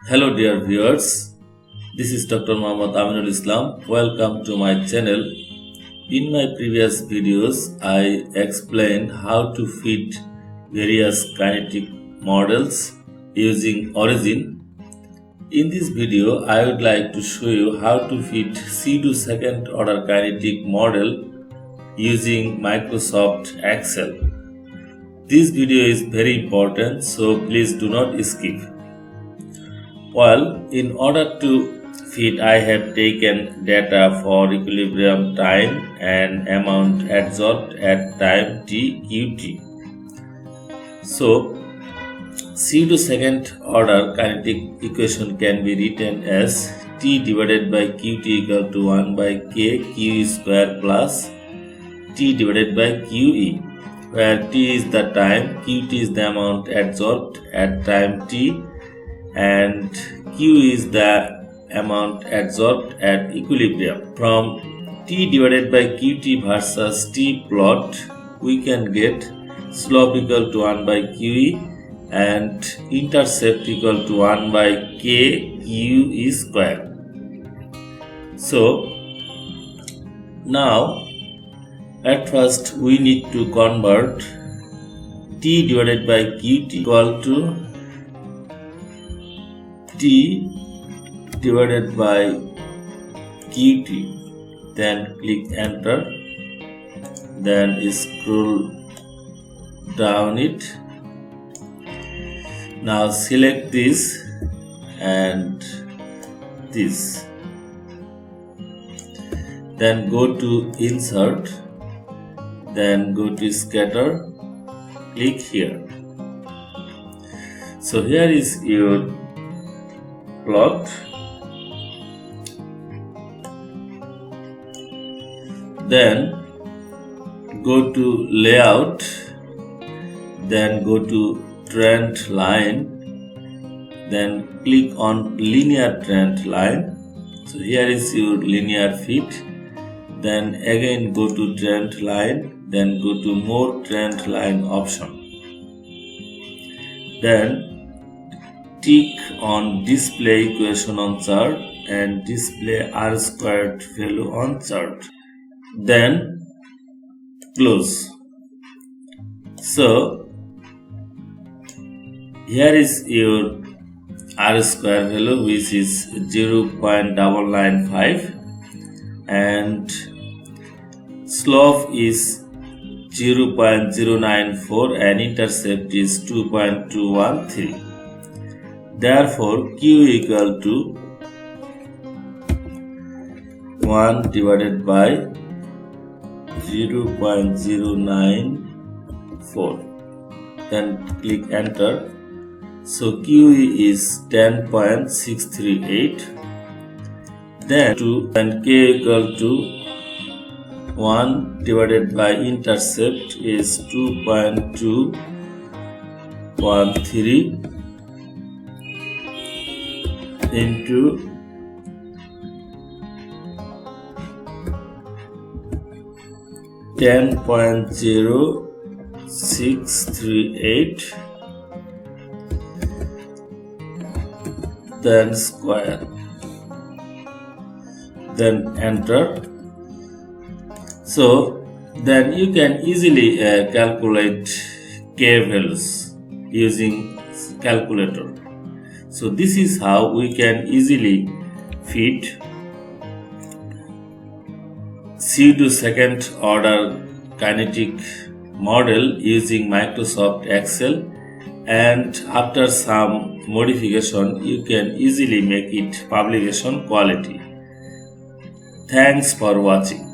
Hello dear viewers, this is Dr. Mohammad Aminulchem. Welcome to my channel. In my previous videos, I explained how to fit various kinetic models using origin. In this video, I would like to show you how to fit Pseudo second order kinetic model using Microsoft Excel. This video is very important, so please do not skip. Well, in order to fit, I have taken data for equilibrium time and amount adsorbed at time t qt. So, Pseudo second order kinetic equation can be written as T divided by Qt equal to 1 by K Q square plus T divided by QE, where T is the time, Qt is the amount adsorbed at time T, and Q is the amount adsorbed at equilibrium. From T divided by Qt versus T plot, we can get slope equal to 1 by QE and intercept equal to 1 by K Q square. So, now at first we need to convert T divided by Qt equal to T divided by Qt, then click enter, then scroll down it. Now select this and this, then go to insert, then go to scatter, click here. So here is your plot. Then go to layout, then go to trend line, then click on linear trend line. So here is your linear fit. Then again go to trend line, then go to more trend line option. Then tick on display equation on chart and display R squared value on chart. Then close. So here is your R square value, which is 0.995 and slope is 0.094 and intercept is 2.213. Therefore, Q equal to 1 divided by 0.094. Then click enter. So Q is 10.638. Then K equal to 1 divided by intercept is 2.213 into 10.0638, then square, then enter. So then you can easily calculate K values using calculator. So this is how we can easily fit Pseudo second order kinetic model using Microsoft Excel, and after some modification you can easily make it publication quality. Thanks for watching.